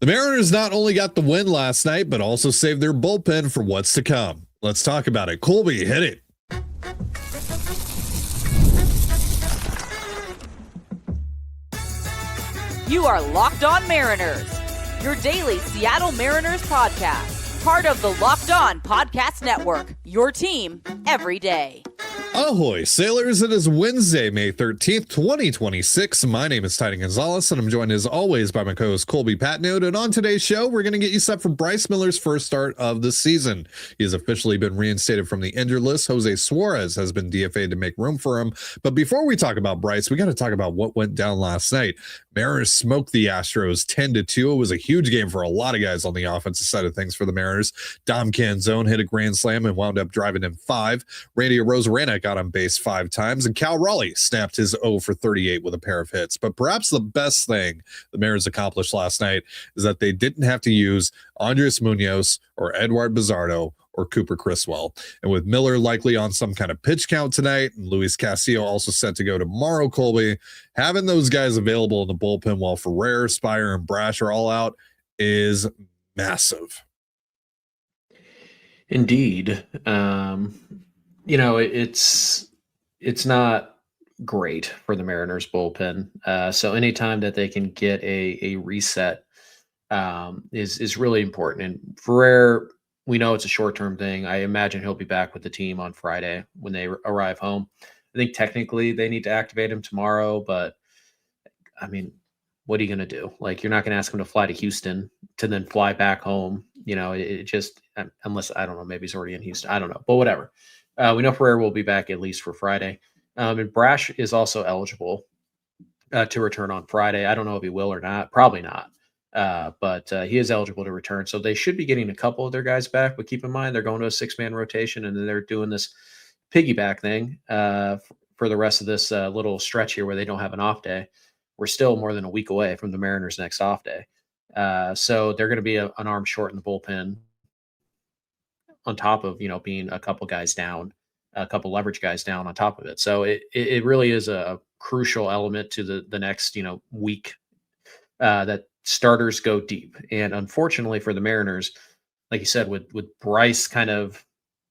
The Mariners not only got the win last night, but also saved their bullpen for what's to come. Let's talk about it. Colby, hit it. You are Locked On Mariners, your daily Seattle Mariners podcast. Part of the Locked On Podcast Network, your team every day. Ahoy, sailors. It is Wednesday, May 13th, 2026. My name is Titan Gonzalez, and I'm joined as always by my co-host Colby Patnode. And on today's show, we're going to get you set for Bryce Miller's first start of the season. He has officially been reinstated from the injured list. Jose Suarez has been DFA'd to make room for him. But before we talk about Bryce, we got to talk about what went down last night. Mariners smoked the Astros 10-2. It was a huge game for a lot of guys on the offensive side of things for the Mariners. Dom Canzone hit a grand slam and wound up driving in 5. Randy Arozarena got on base 5 times, and Cal Raleigh snapped his 0 for 38 with a pair of hits. But perhaps the best thing the Mariners accomplished last night is that they didn't have to use Andres Munoz or Edward Bizardo or Cooper Criswell. And with Miller likely on some kind of pitch count tonight, and Luis Castillo also set to go tomorrow, Colby, having those guys available in the bullpen while Ferrer, Spire, and Brash are all out is massive. Indeed. It's not great for the Mariners bullpen. So anytime that they can get a reset is really important. And Ferrer, we know it's a short-term thing. I imagine he'll be back with the team on Friday when they arrive home. I think technically they need to activate him tomorrow, but I mean, what are you going to do? Like, you're not going to ask him to fly to Houston to then fly back home. You know, it just, unless, I don't know, maybe he's already in Houston. I don't know, but whatever. We know Ferrer will be back at least for Friday. And Brash is also eligible to return on Friday. I don't know if he will or not. Probably not. But he is eligible to return. So they should be getting a couple of their guys back. But keep in mind, they're going to a 6-man rotation, and then they're doing this piggyback thing for the rest of this little stretch here where they don't have an off day. We're still more than a week away from the Mariners' next off day. So they're going to be an arm short in the bullpen on top of, being a couple guys down, a couple leverage guys down on top of it. So it really is a crucial element to the next, week that starters go deep. And unfortunately for the Mariners, like you said, with Bryce kind of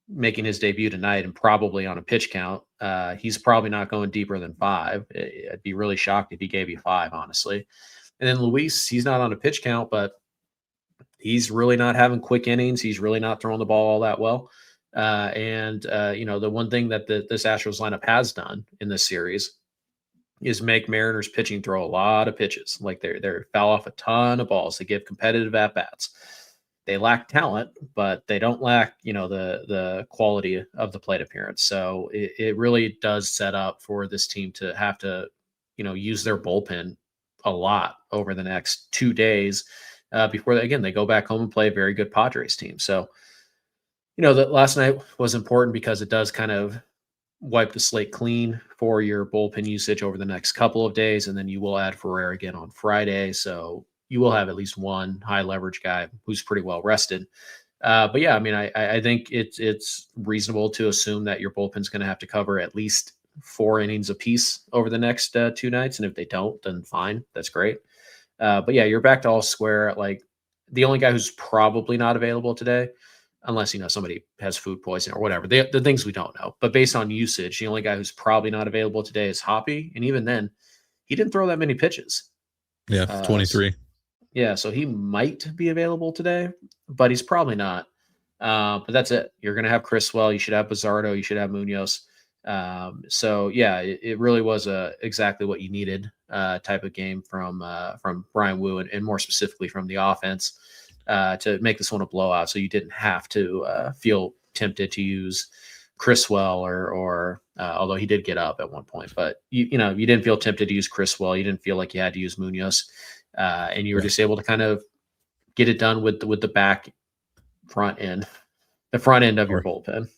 making his debut tonight and probably on a pitch count, he's probably not going deeper than 5. I'd be really shocked if he gave you 5, honestly. And then Luis, he's not on a pitch count, but he's really not having quick innings. He's really not throwing the ball all that well. The one thing that this Astros lineup has done in this series is make Mariners pitching throw a lot of pitches. Like they foul off a ton of balls. They give competitive at-bats. They lack talent, but they don't lack, the quality of the plate appearance. So it really does set up for this team to have to, use their bullpen a lot over the next 2 days before they go back home and play a very good Padres team. So, that last night was important because it does kind of wipe the slate clean for your bullpen usage over the next couple of days. And then you will add Ferrer again on Friday. So you will have at least one high leverage guy who's pretty well rested. But yeah, I mean, I think it's reasonable to assume that your bullpen's going to have to cover at least 4 innings apiece over the next 2 nights. And if they don't, then fine. That's great. But yeah, you're back to all square. Like, the only guy who's probably not available today, unless, somebody has food poisoning or whatever, the things we don't know. But based on usage, the only guy who's probably not available today is Hoppy. And even then, he didn't throw that many pitches. Yeah, 23. So he might be available today, but he's probably not. But that's it. You're going to have Criswell. You should have Bizardo. You should have Munoz. It really was exactly what you needed type of game from Brian Wu and more specifically from the offense to make this one a blowout. So you didn't have to feel tempted to use Criswell or although he did get up at one point, but you didn't feel tempted to use Criswell. You didn't feel like you had to use Munoz. And you were just able to kind of get it done with the front end of your bullpen.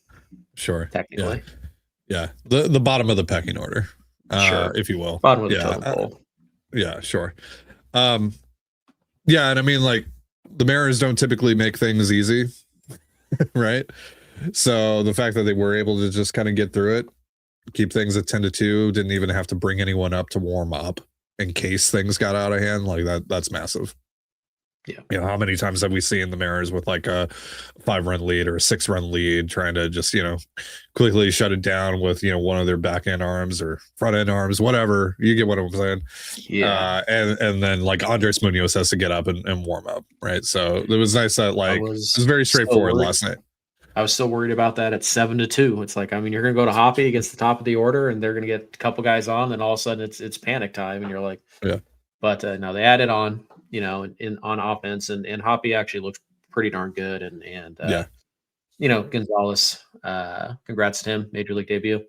Sure. Technically. Yeah. The bottom of the pecking order, sure, if you will. Bottom of the totem pole. Yeah, sure. And I mean, like, the Mariners don't typically make things easy, right? So the fact that they were able to just kind of get through it, keep things at 10-2, didn't even have to bring anyone up to warm up in case things got out of hand, like that's massive. Yeah. You know, how many times have we seen the Mariners with like a 5-run lead or a 6-run lead trying to just, quickly shut it down with, one of their back end arms or front end arms, whatever. You get what I'm saying? Yeah. And then like Andres Munoz has to get up and warm up. Right. So it was nice that it was very straightforward last night. I was still worried about that at 7-2. It's like, I mean, you're going to go to Hoppy against the top of the order and they're going to get a couple guys on. And all of a sudden it's panic time. And you're like, yeah. But no, they added on, on offense, and Hoppy actually looked pretty darn good. And Gonzalez, congrats to him, major league debut.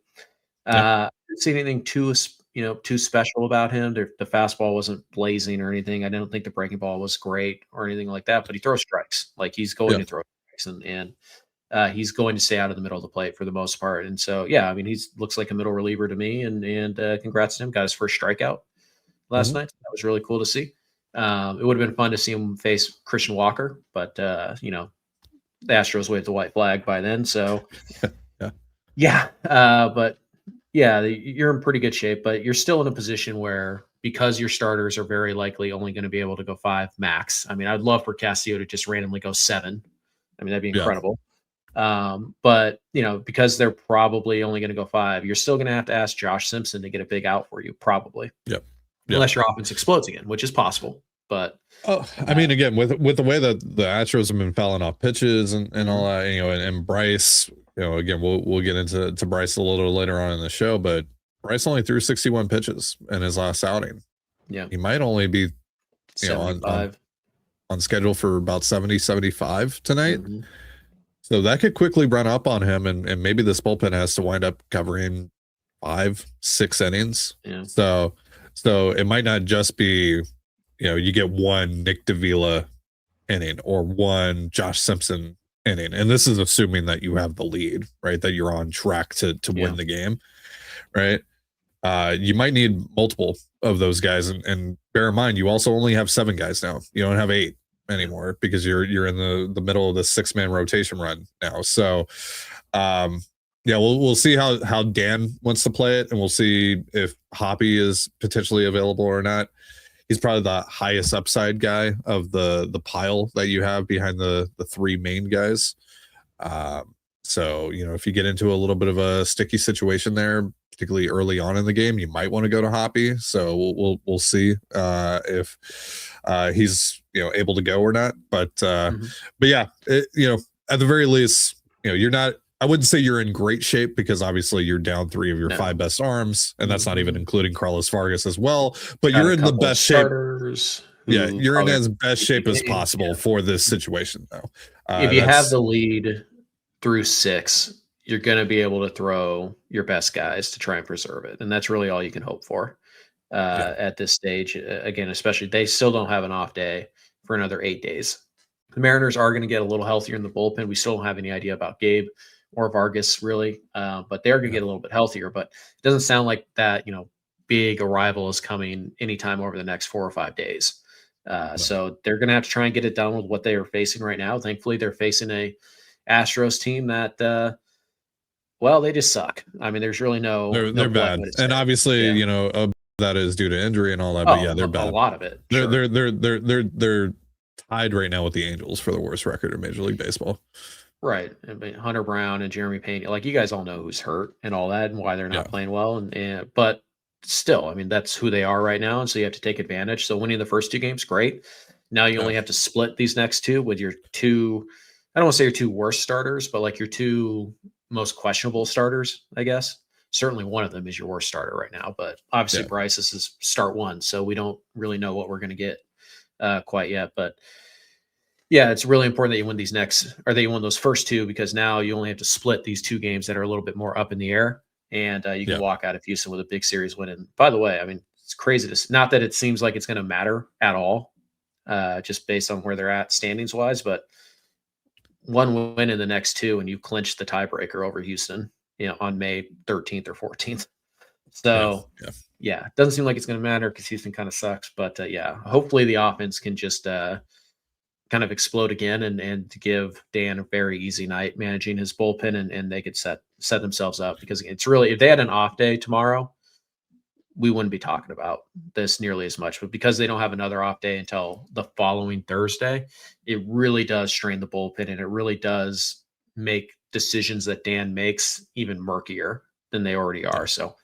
Didn't see anything too special about him. The fastball wasn't blazing or anything. I don't think the breaking ball was great or anything like that, but he throws strikes. Like he's going to throw strikes and he's going to stay out of the middle of the plate for the most part. And so, I mean, he looks like a middle reliever to me and congrats to him. Got his first strikeout last night. That was really cool to see. It would have been fun to see him face Christian Walker, but the Astros waved the white flag by then. So but you're in pretty good shape, but you're still in a position where, because your starters are very likely only going to be able to go 5 max. I mean, I'd love for Castillo to just randomly go 7. I mean, that'd be incredible. But because they're probably only going to go 5, you're still going to have to ask Josh Simpson to get a big out for you, probably. Yep. Unless your offense explodes again, which is possible. But I mean, again, with the way that the Astros have been fouling off pitches and all that, and Bryce, again, we'll get into Bryce a little later on in the show, but Bryce only threw 61 pitches in his last outing. Yeah, he might only be on schedule for about 70-75 tonight. Mm-hmm. So that could quickly run up on him, and maybe this bullpen has to wind up covering 5-6 innings. Yeah. So it might not just be, you get one Nick Davila inning or one Josh Simpson inning. And this is assuming that you have the lead, right? That you're on track to win the game, right? You might need multiple of those guys. And bear in mind, you also only have 7 guys now. You don't have 8 anymore because you're in the middle of the 6-man rotation run now. So, we'll see how Dan wants to play it, and we'll see if Hoppy is potentially available or not. He's probably the highest upside guy of the pile that you have behind the 3 main guys. So, if you get into a little bit of a sticky situation there, particularly early on in the game, you might want to go to Hoppy. So we'll see if he's able to go or not. But at the very least, you're not. I wouldn't say you're in great shape because obviously you're down 3 of your 5 best arms, and that's not even including Carlos Vargas as well. But you're in the best shape. You're in as best shape as possible for this situation, though. If you have the lead through 6, you're going to be able to throw your best guys to try and preserve it, and that's really all you can hope for at this stage. Again, especially they still don't have an off day for another 8 days. The Mariners are going to get a little healthier in the bullpen. We still don't have any idea about Gabe or Vargas really, but they're going to get a little bit healthier. But it doesn't sound like that, big arrival is coming anytime over the next 4 or 5 days. So they're going to have to try and get it done with what they are facing right now. Thankfully, they're facing a Astros team that, they just suck. I mean, there's really they're bad, and obviously, that is due to injury and all that. But they're bad. A lot of it. They're tied right now with the Angels for the worst record in Major League Baseball. Right. I mean, Hunter Brown and Jeremy Payne, like you guys all know who's hurt and all that and why they're not playing well. But still, I mean, that's who they are right now. And so you have to take advantage. So winning the first 2 games, great. Now you only have to split these next 2 with your 2, I don't want to say your 2 worst starters, but like your 2 most questionable starters, I guess. Certainly one of them is your worst starter right now. But obviously Bryce, this is start 1. So we don't really know what we're going to get quite yet. But it's really important that you win that you win those first 2, because now you only have to split these 2 games that are a little bit more up in the air, and you can walk out of Houston with a big series win. And by the way, I mean, it's crazy. Not that it seems like it's going to matter at all, just based on where they're at standings wise, but 1 win in the next 2, and you clinch the tiebreaker over Houston, on May 13th or 14th. So it doesn't seem like it's going to matter because Houston kind of sucks, but hopefully the offense can just kind of explode again and to give Dan a very easy night managing his bullpen, and they could set themselves up, because it's really, if they had an off day tomorrow, we wouldn't be talking about this nearly as much. But because they don't have another off day until the following Thursday, it really does strain the bullpen, and it really does make decisions that Dan makes even murkier than they already are. So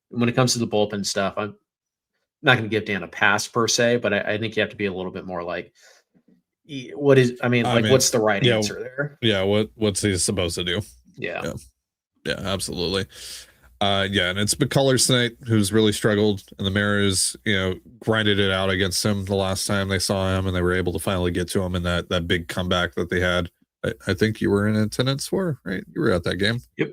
when it comes to the bullpen stuff, I'm not going to give Dan a pass per se, but I think you have to be a little bit more like, what's the right answer there? Yeah. What's he supposed to do? Yeah. Yeah, absolutely. And it's McCullers tonight who's really struggled, and the Mariners, grinded it out against him the last time they saw him, and they were able to finally get to him in that big comeback that they had. I think you were in attendance for, right? You were at that game. Yep.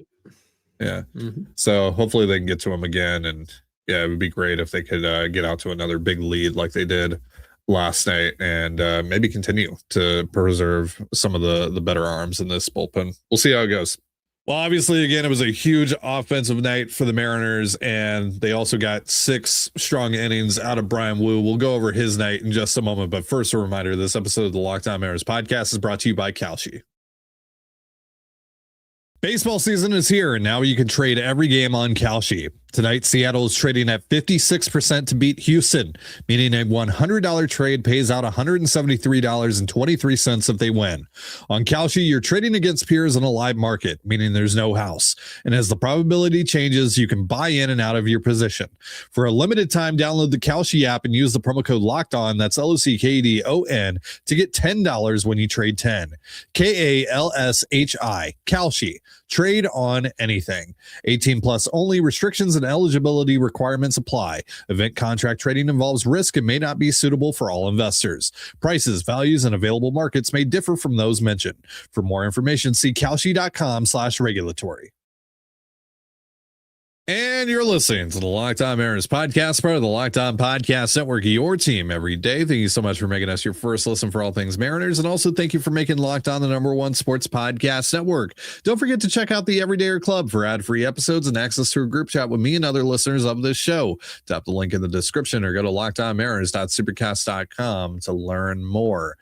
Yeah. Mm-hmm. So hopefully they can get to him again, and it would be great if they could get out to another big lead like they did last night, and maybe continue to preserve some of the better arms in this bullpen. We'll see how it goes. Well, obviously, again, it was a huge offensive night for the Mariners, and they also got 6 strong innings out of Brian Wu. We'll go over his night in just a moment, but first, a reminder, this episode of the Locked On Mariners podcast is brought to you by KALSHI. Baseball season is here, and now you can trade every game on KALSHI. Tonight, Seattle is trading at 56% to beat Houston, meaning a $100 trade pays out $173.23 if they win. On KALSHI, you're trading against peers in a live market, meaning there's no house. And as the probability changes, you can buy in and out of your position. For a limited time, download the KALSHI app and use the promo code LOCKEDON, that's LOCKEDON, to get $10 when you trade 10. KALSHI, KALSHI. Trade on anything. 18 plus only. Restrictions and eligibility requirements apply. Event contract trading involves risk and may not be suitable for all investors. Prices, values, and available markets may differ from those mentioned. For more information, see kalshi.com/regulatory. And you're listening to the Locked On Mariners podcast, part of the Locked On Podcast Network, your team every day. Thank you so much for making us your first listen for all things Mariners. And also thank you for making Locked On the #1 sports podcast network. Don't forget to check out the Everydayer Club for ad-free episodes and access to a group chat with me and other listeners of this show. Tap the link in the description or go to lockedonmariners.supercast.com to learn more.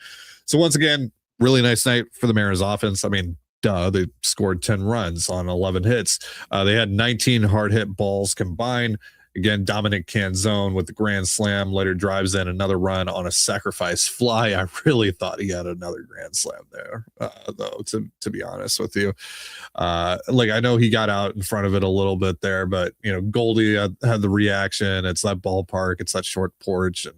So once again, really nice night for the Mariners offense. I mean, they scored 10 runs on 11 hits. They had 19 hard hit balls combined. Again, Dominic Canzone with the grand slam later drives in another run on a sacrifice fly. I really thought he had another grand slam there, though, to be honest with you. I know he got out in front of it a little bit there, but Goldie had the reaction. It's that ballpark, it's that short porch, and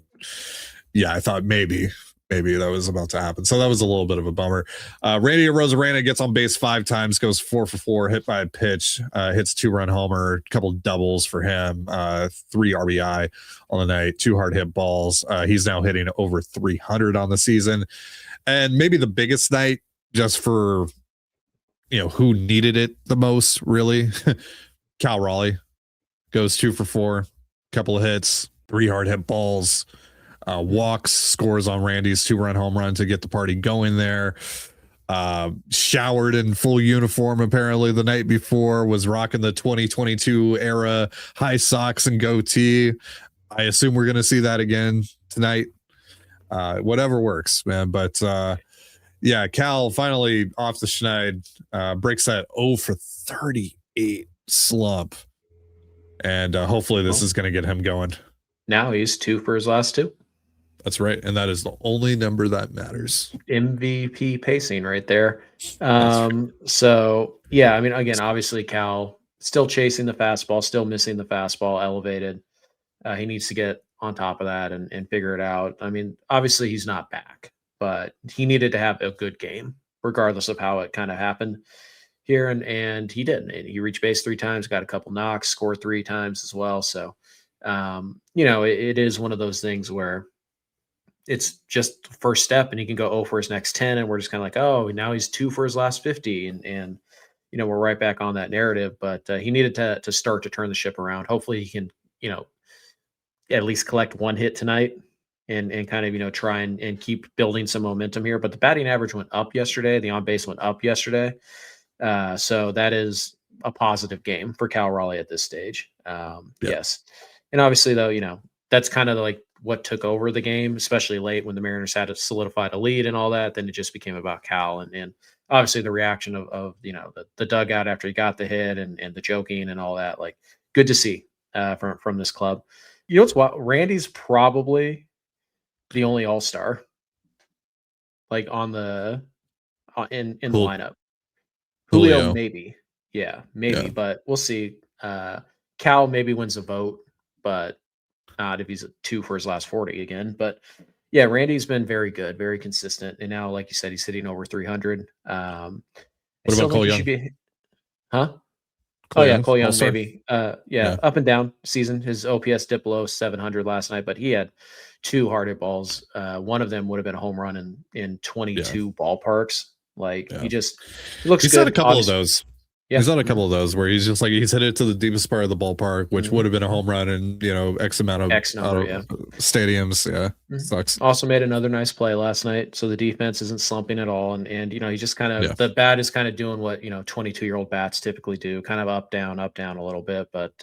I thought maybe that was about to happen. So that was a little bit of a bummer. Randy Arozarena gets on base 5 times, goes 4 for 4, hit by a pitch, hits 2-run homer, a couple doubles for him, 3 RBI on the night, 2 hard hit balls. He's now hitting over 300 on the season. And maybe the biggest night just for, who needed it the most, really. Cal Raleigh goes 2 for 4, couple of hits, 3 hard hit balls. Walks, scores on Randy's 2-run home run to get the party going there. Showered in full uniform apparently the night before, was rocking the 2022 era high socks and goatee. I assume we're going to see that again tonight. Whatever works, man. But Cal finally off the schneid, breaks that 0 for 38 slump. And hopefully this is going to get him going. Now he's 2 for his last 2. That's right. And that is the only number that matters. MVP pacing right there. So, again, obviously Cal still chasing the fastball, still missing the fastball elevated. He needs to get on top of that and figure it out. I mean, obviously he's not back, but he needed to have a good game regardless of how it kind of happened here. And he did. And he reached base 3 times, got a couple knocks, scored 3 times as well. So, it is one of those things where it's just the first step, and he can go 0 for his next 10, and we're just kind of like, oh, now he's 2 for his last 50, and we're right back on that narrative. But he needed to start to turn the ship around. Hopefully he can at least collect 1 hit tonight and kind of try and keep building some momentum here. But the batting average went up yesterday, the on base went up yesterday, so that is a positive game for Cal Raleigh at this stage. Yes, and obviously though that's kind of like what took over the game, especially late when the Mariners had solidified a lead and all that. Then it just became about Cal and obviously the reaction of the dugout after he got the hit and the joking and all that. Like, good to see. from this club. You know what's what? Randy's probably the only all-star like on the in the Cool. lineup. Julio. Maybe. Yeah, maybe, Yeah. but we'll see. Cal maybe wins a vote, but not if he's a 2 for his last 40 again. But yeah, Randy's been very good, very consistent. And now, like you said, he's hitting over 300. I What still about think Cole he Young? should be, huh? Oh Cole yeah, Young, Cole Young all-star? maybe. Yeah. Up and down season. His OPS dipped below 700 last night, but he had 2 hard hit balls. One of them would have been a home run in 22 ballparks. Like Yeah. he looks He's good. had a couple of Obviously, those. yeah. He's had a couple of those where he's just like he's hit it to the deepest part of the ballpark, which would have been a Mhm. home run in X amount of X number, yeah. stadiums. Yeah, Mhm. sucks. Also made another nice play last night, so the defense isn't slumping at all, and he just kind of Yeah. the bat is kind of doing what 22-year-old bats typically do, kind of up down a little bit. But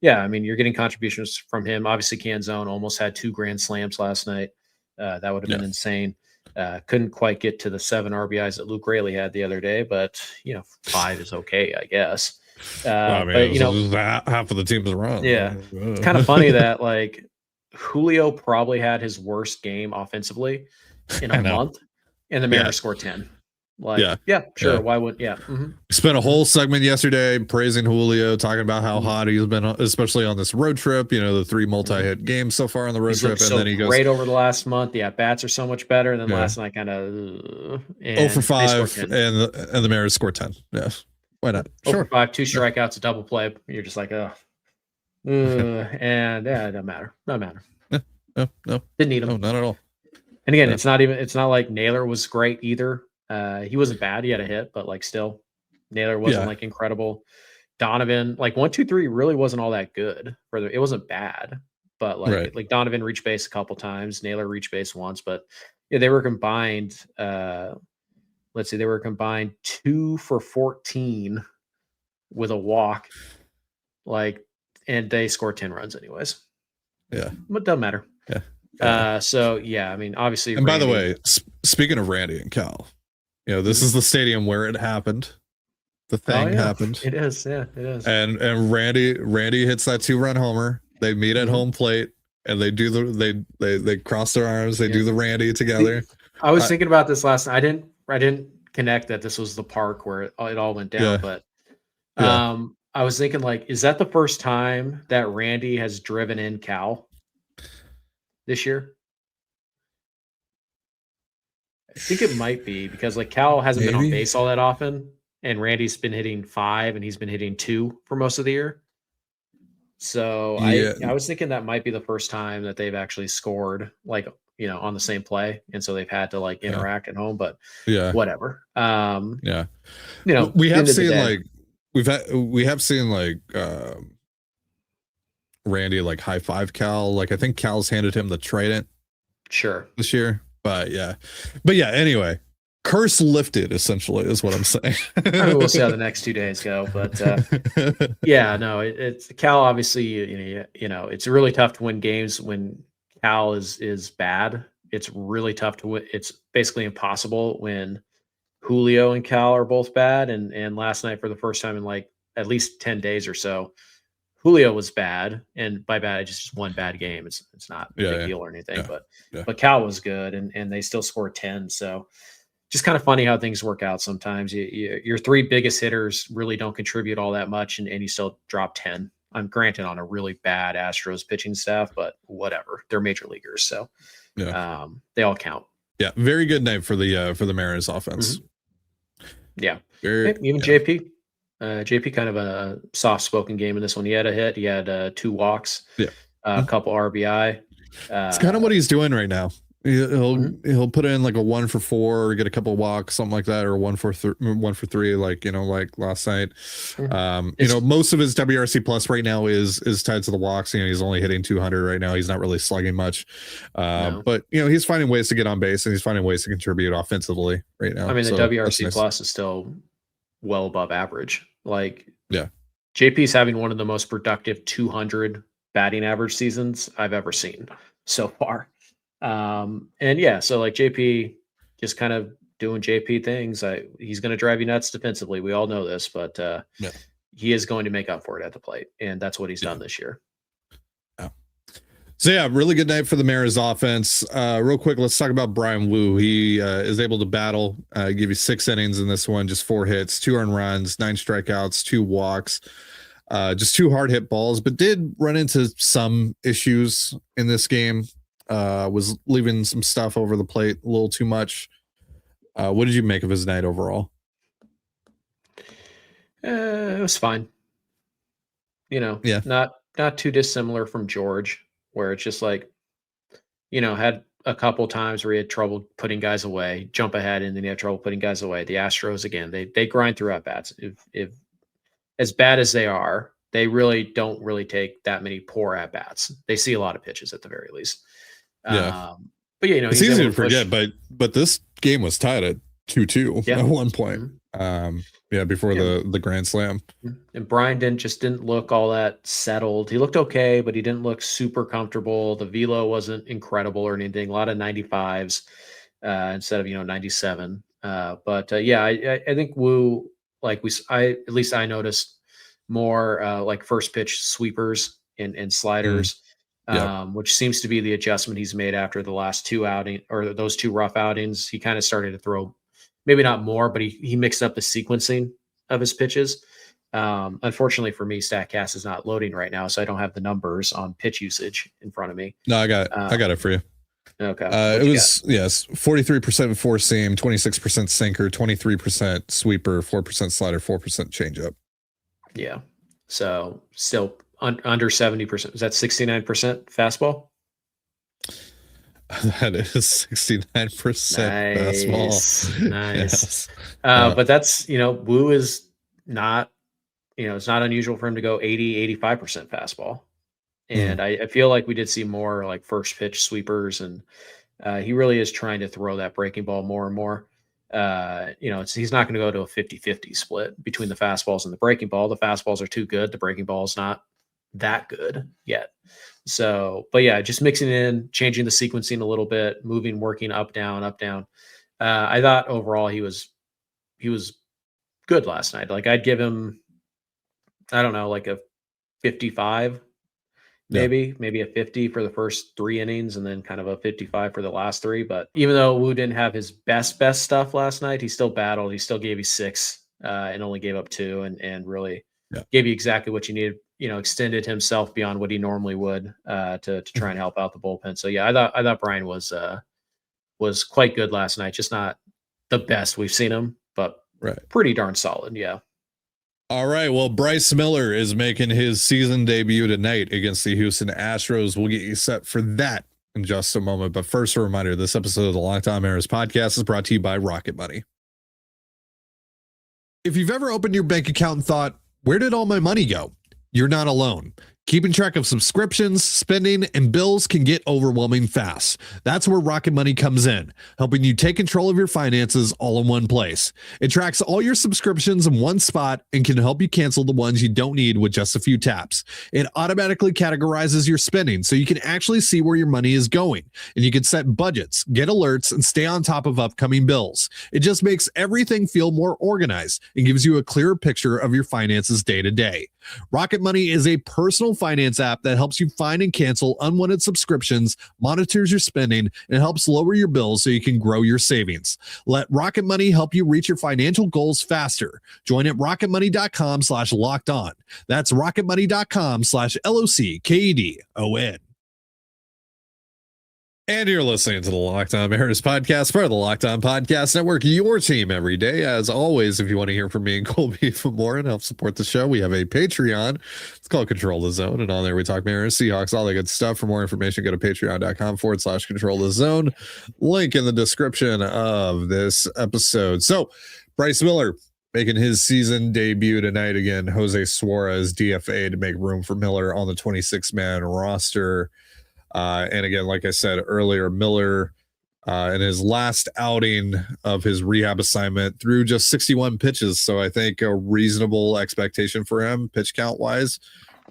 yeah, I mean you're getting contributions from him. Obviously, Canzone almost had 2 grand slams last night. That would have been insane. Couldn't quite get to the 7 RBIs that Luke Raley had the other day, but 5 is okay, I guess. I mean, But it was half of the teams around. yeah, it's kind of funny that like Julio probably had his worst game offensively in I a know. month, and the Mariners scored 10. Like, Yeah. sure, Yeah. why would Spent a whole segment yesterday praising Julio, talking about how hot he's been, especially on this road trip. The 3 multi-hit games so far on the road He's trip, looked and so then he goes great over the last month. Yeah, bats are so much better. And then Yeah. last night kind of 0 for 5, and the Mariners scored 10. Yeah, why not? 0 for 5, 2 strikeouts, a double play. You're just like, and yeah, it doesn't matter. No, Didn't need him. no, not at all. And again, Yeah. it's not like Naylor was great either. He wasn't bad. He had a hit, but like still, Naylor wasn't like incredible. Donovan, like 1, 2, 3 really wasn't all that good. It wasn't bad, but like Donovan reached base a couple times. Naylor reached base once, but yeah, they were combined. Let's see, they were combined 2 for 14 with a walk, and they scored 10 runs anyways. Yeah, but doesn't matter. Yeah. So yeah, I mean, obviously. And by the way, speaking of Randy and Cal, this is the stadium where it happened. The thing happened. It is, yeah, it is. And Randy hits that 2-run homer. They meet at home plate, and they do they cross their arms. They do the Randy together. I was thinking about this last night. I didn't connect that this was the park where it all went down, but I was thinking is that the first time that Randy has driven in Cal this year? I think it might be because Cal hasn't been on base all that often, and Randy's been hitting 5 and he's been hitting 2 for most of the year. So I was thinking that might be the first time that they've actually scored on the same play, and so they've had to interact at home. But whatever. We have seen we have seen Randy high five Cal. I think Cal's handed him the trident. Sure. This year. But yeah, anyway, curse lifted essentially is what I'm saying. I mean, we'll see how the next 2 days go, but yeah, no, it's Cal. Obviously, it's really tough to win games when Cal is bad. It's really tough to win. It's basically impossible when Julio and Cal are both bad. And last night, for the first time in at least 10 days or so, Julio was bad, and by bad, just one bad game. It's not a big deal or anything, but Cal was good, and they still scored 10. So just kind of funny how things work out sometimes. Your 3 biggest hitters really don't contribute all that much, and you still drop 10. I'm granted on a really bad Astros pitching staff, but whatever. They're major leaguers, so they all count. Yeah, very good night for the Mariners offense. Mm-hmm. Yeah, even JP. JP kind of a soft-spoken game in this one. He had a hit. He had 2 walks. A couple RBI. It's kind of what he's doing right now. He'll put in a 1 for 4 or get a couple walks, something like that, or 1 for 3, like last night. Most of his WRC plus right now is tied to the walks. He's only hitting 200 right now. He's not really slugging much, but he's finding ways to get on base, and he's finding ways to contribute offensively right now. I mean, the WRC plus is still well above average. JP's having one of the most productive 200 batting average seasons I've ever seen so far. So JP just kind of doing JP things. He's going to drive you nuts defensively. We all know this, but he is going to make up for it at the plate, and that's what he's done this year. So yeah, really good night for the Mariners offense. Real quick, let's talk about Brian Wu. He is able to battle, give you 6 innings in this one, just 4 hits, 2 earned runs, 9 strikeouts, 2 walks, just 2 hard hit balls, but did run into some issues in this game. Was leaving some stuff over the plate a little too much. What did you make of his night overall? It was fine. Yeah, not too dissimilar from George, where it's just like, had a couple times where he had trouble putting guys away, jump ahead, and then he had trouble putting guys away. The Astros, again, they grind through at bats. If as bad as they are, they really don't take that many poor at bats. They see a lot of pitches at the very least. Yeah. But yeah, it's easy to forget, but this game was tied at 2-2 at one point. Before the grand slam. And Brian didn't look all that settled. He looked okay, but he didn't look super comfortable. The velo wasn't incredible or anything. A lot of 95s instead of 97. I think Wu, at least I noticed more like first pitch sweepers and sliders. Which seems to be the adjustment he's made after the last 2 outings, or those 2 rough outings. He kind of started to throw, maybe not more, but he mixed up the sequencing of his pitches. Unfortunately for me, StatCast is not loading right now, so I don't have the numbers on pitch usage in front of me. No, I got it for you. Okay. It was 43% four seam, 26% sinker, 23% sweeper, 4% slider, 4% changeup. Yeah. So still under 70%. Is that 69% fastball? That is 69% fastball. Nice. Yes. But that's, Wu is not, it's not unusual for him to go 80-85% fastball. And I feel like we did see more like first pitch sweepers, and he really is trying to throw that breaking ball more and more. He's not going to go to a 50-50 split between the fastballs and the breaking ball. The fastballs are too good. The breaking ball is not that good yet. So, but yeah, just mixing in, changing the sequencing a little bit, working up, down, up, down. I thought overall he was good last night. Like I'd give him, I don't know, like a 55, maybe a 50 for the first 3 innings, and then kind of a 55 for the last 3. But even though Wu didn't have his best stuff last night, he still battled. He still gave you 6 and only gave up 2, and really gave you exactly what you needed. Extended himself beyond what he normally would to try and help out the bullpen. So yeah, I thought Brian was quite good last night. Just not the best we've seen him, but pretty darn solid. Yeah. All right. Well, Bryce Miller is making his season debut tonight against the Houston Astros. We'll get you set for that in just a moment. But first, a reminder, this episode of the Locked On Mariners podcast is brought to you by Rocket Money. If you've ever opened your bank account and thought, where did all my money go? You're not alone. Keeping track of subscriptions, spending, and bills can get overwhelming fast. That's where Rocket Money comes in, helping you take control of your finances all in one place. It tracks all your subscriptions in one spot and can help you cancel the ones you don't need with just a few taps. It automatically categorizes your spending so you can actually see where your money is going, and you can set budgets, get alerts, and stay on top of upcoming bills. It just makes everything feel more organized and gives you a clearer picture of your finances day to day. Rocket Money is a personal finance app that helps you find and cancel unwanted subscriptions, monitors your spending, and helps lower your bills so you can grow your savings. Let Rocket Money help you reach your financial goals faster. Join at rocketmoney.com/locked on. That's rocketmoney.com/LOCKEDON. And you're listening to the Locked On Mariners podcast, part of the Locked On Podcast Network, your team every day. As always, if you want to hear from me and Colby for more and help support the show, we have a Patreon. It's called Control the Zone. And on there, we talk Mariners, Seahawks, all that good stuff. For more information, go to patreon.com/Control the Zone. Link in the description of this episode. So, Bryce Miller making his season debut tonight again. Jose Suarez DFA to make room for Miller on the 26-man roster. And again, like I said earlier, Miller in his last outing of his rehab assignment threw just 61 pitches. So I think a reasonable expectation for him pitch count wise,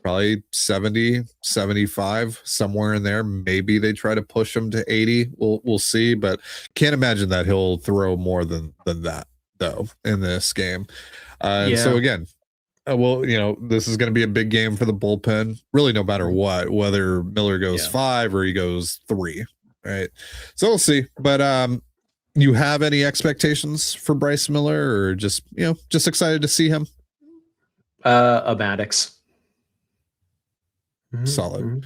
probably 70, 75, somewhere in there. Maybe they try to push him to 80. We'll see, but can't imagine that he'll throw more than that though in this game. So again, well, this is going to be a big game for the bullpen, really, no matter what, whether Miller goes 5 or he goes 3, right? So we'll see. But you have any expectations for Bryce Miller, or just excited to see him? A Maddox. Solid.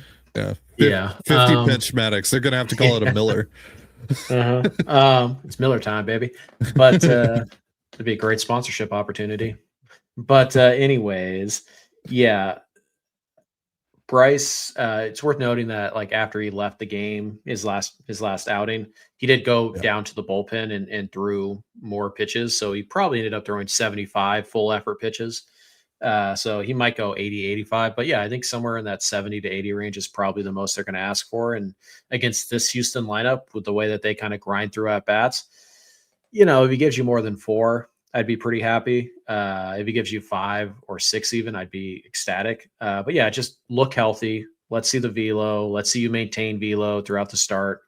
Yeah. 50 pitch Maddox. They're going to have to call it a Miller. It's Miller time, baby. But it'd be a great sponsorship opportunity. But anyways, Bryce, it's worth noting that like after he left the game, his last outing, he did go down to the bullpen and threw more pitches. So he probably ended up throwing 75 full effort pitches. So he might go 80, 85, but I think somewhere in that 70 to 80 range is probably the most they're going to ask for. And against this Houston lineup, with the way that they kind of grind through at bats, if he gives you more than 4, I'd be pretty happy. If he gives you 5 or 6 even, I'd be ecstatic. But just look healthy. Let's see the velo. Let's see you maintain velo throughout the start.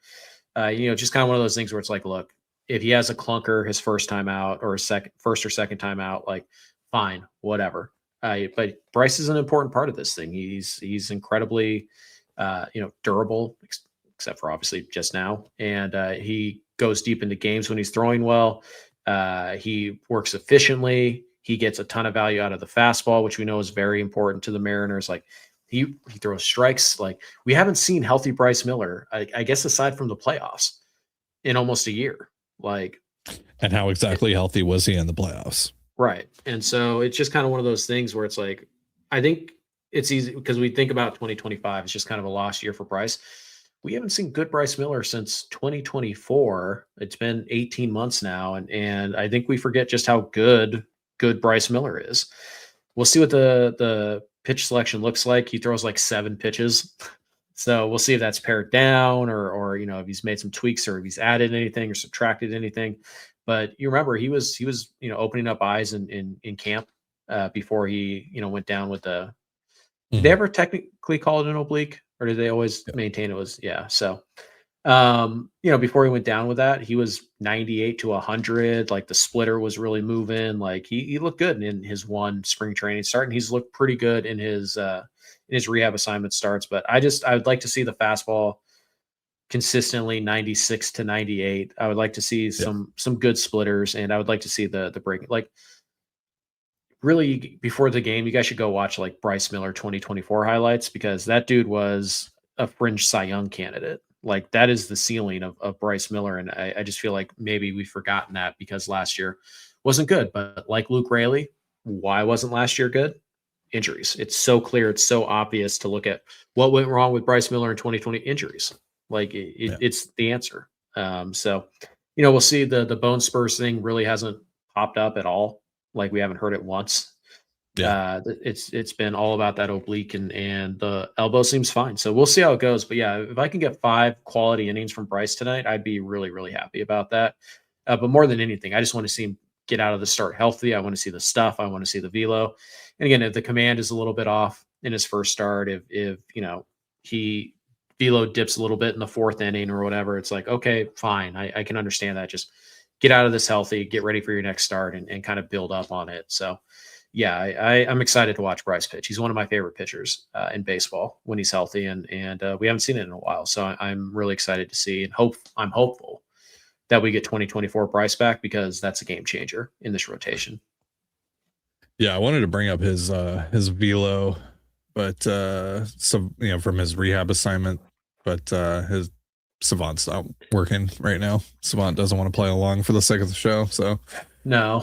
Just kind of one of those things where it's like, look, if he has a clunker his first time out or first or second time out, like fine, whatever. But Bryce is an important part of this thing. He's incredibly, durable, except for obviously just now. And he goes deep into games when he's throwing well. He works efficiently. He gets a ton of value out of the fastball, which we know is very important to the Mariners. Like he throws strikes. Like we haven't seen healthy Bryce Miller, I guess, aside from the playoffs, in almost a year. And how exactly healthy was he in the playoffs? Right. And so it's just kind of one of those things where it's like, I think it's easy because we think about 2025. It's just kind of a lost year for Bryce. We haven't seen good Bryce Miller since 2024. It's been 18 months now. And I think we forget just how good Bryce Miller is. We'll see what the pitch selection looks like. He throws like 7 pitches. So we'll see if that's pared down or if he's made some tweaks or if he's added anything or subtracted anything. But you remember he was opening up eyes in camp before he went down with the. Did they ever technically call it an oblique, or did they always maintain it was So, before he went down with that, he was 98 to 100. Like the splitter was really moving. Like he looked good in his one spring training start, and he's looked pretty good in his rehab assignment starts. But I would like to see the fastball consistently 96 to 98. I would like to see some good splitters, and I would like to see the break. Like really before the game, you guys should go watch like Bryce Miller 2024 highlights, because that dude was a fringe Cy Young candidate. Like that is the ceiling of Bryce Miller. And I just feel like maybe we've forgotten that because last year wasn't good. But like Luke Raley, why wasn't last year good? Injuries. It's so clear. It's so obvious to look at what went wrong with Bryce Miller in 2020. Injuries. Like it's the answer. So, we'll see. The bone spurs thing really hasn't popped up at all. Like we haven't heard it once. It's been all about that oblique, and the elbow seems fine. So we'll see how it goes. But if I can get 5 quality innings from Bryce tonight, I'd be really, really happy about that. But more than anything, I just want to see him get out of the start healthy. I want to see the stuff. I want to see the velo. And again, if the command is a little bit off in his first start, if he velo dips a little bit in the 4th inning or whatever, it's like, okay, fine. I can understand that. Just get out of this healthy, get ready for your next start, and kind of build up on it. So I'm excited to watch Bryce pitch. He's one of my favorite pitchers in baseball when he's healthy, and we haven't seen it in a while. So I'm really excited to see, and I'm hopeful that we get 2024 Bryce back, because that's a game changer in this rotation. Yeah, I wanted to bring up his velo, but from his rehab assignment, but his Savant's not working right now. Savant doesn't want to play along for the sake of the show. So no,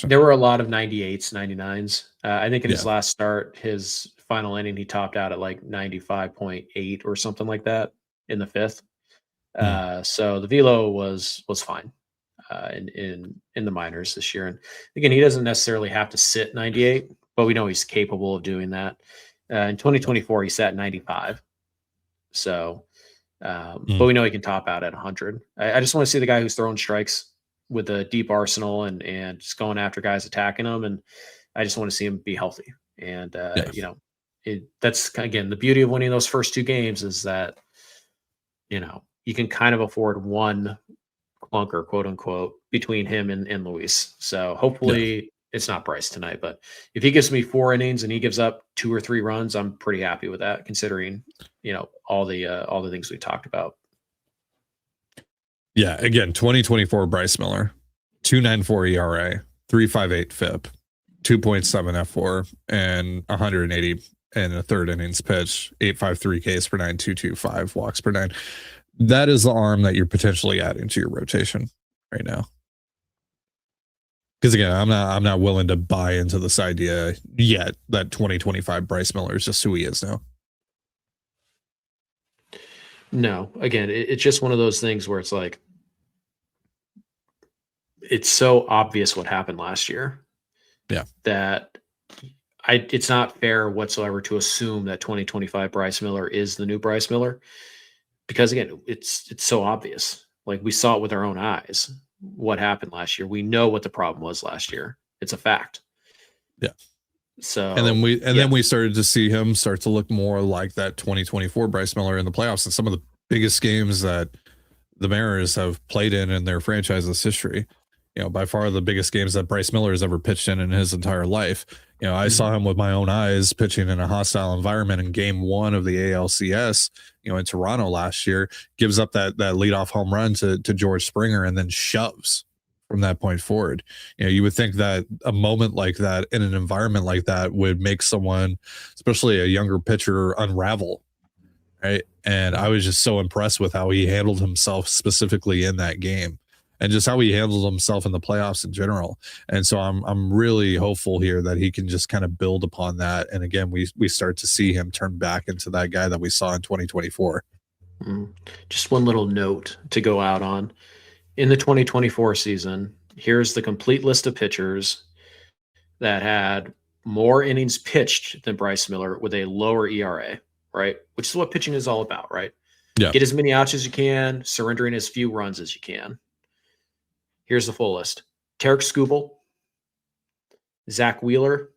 there were a lot of 98s, 99s. I think in his last start, his final inning, he topped out at like 95.8 or something like that in the 5th. So the velo was fine in the minors this year. And again, he doesn't necessarily have to sit 98, but we know he's capable of doing that. In 2024, he sat 95. So, but we know he can top out at 100. I just want to see the guy who's throwing strikes with a deep arsenal and just going after guys attacking him. And I just want to see him be healthy. And, that's again, the beauty of winning those first 2 games is that, you can kind of afford one clunker, quote unquote, between him and Luis. So hopefully it's not Bryce tonight, but if he gives me 4 innings and he gives up 2 or 3 runs, I'm pretty happy with that, considering, all the things we talked about. Yeah, again, 2024 Bryce Miller, 2.94 ERA, 3.58 FIP, 2.7 F4, and 180 and a third innings pitch, 8.53 Ks per 9, 2.25 walks per 9. That is the arm that you're potentially adding to your rotation right now. Because again, I'm not willing to buy into this idea yet that 2025 Bryce Miller is just who he is now. No, again, it's just one of those things where it's like, it's so obvious what happened last year. Yeah. That it's not fair whatsoever to assume that 2025 Bryce Miller is the new Bryce Miller, because again, it's so obvious. Like, we saw it with our own eyes what happened last year. We know what the problem was last year. It's a fact. Yeah. So then we started to see him start to look more like that 2024 Bryce Miller in the playoffs, and some of the biggest games that the Mariners have played in their franchise's history. By far the biggest games that Bryce Miller has ever pitched in his entire life. I saw him with my own eyes pitching in a hostile environment in game 1 of the ALCS, in Toronto last year, gives up that leadoff home run to George Springer and then shoves from that point forward. You would think that a moment like that in an environment like that would make someone, especially a younger pitcher, unravel. Right. And I was just so impressed with how he handled himself specifically in that game, and just how he handled himself in the playoffs in general. And so I'm really hopeful here that he can just kind of build upon that. And again, we start to see him turn back into that guy that we saw in 2024. Just one little note to go out on. In the 2024 season, here's the complete list of pitchers that had more innings pitched than Bryce Miller with a lower ERA, right? Which is what pitching is all about, right? Yeah. Get as many outs as you can, surrendering as few runs as you can. Here's the full list: Tarek Skubal, Zach Wheeler,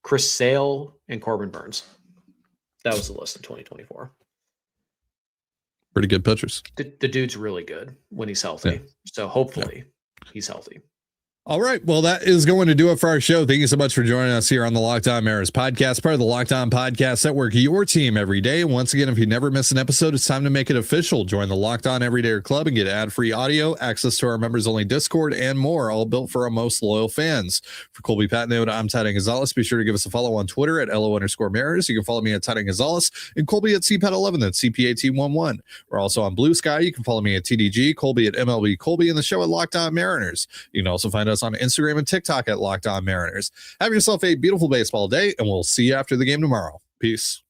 Chris Sale, and Corbin Burns. That was the list in 2024. Pretty good pitchers. The dude's really good when he's healthy. Yeah. So hopefully he's healthy. All right. Well, that is going to do it for our show. Thank you so much for joining us here on the Locked On Mariners podcast, part of the Locked On Podcast Network, your team every day. Once again, if you never miss an episode, it's time to make it official. Join the Locked On Everyday Club and get ad-free audio, access to our members-only Discord, and more, all built for our most loyal fans. For Colby Patnote, I'm Titan Gonzalez. Be sure to give us a follow on Twitter at LO_Mariners. You can follow me at Titan Gonzalez and Colby at CPAT11. That's CPAT11. We're also on Blue Sky. You can follow me at TDG, Colby at MLB Colby, and the show at Locked On Mariners. You can also find us on Instagram and TikTok at Locked On Mariners. Have yourself a beautiful baseball day, and we'll see you after the game tomorrow. Peace.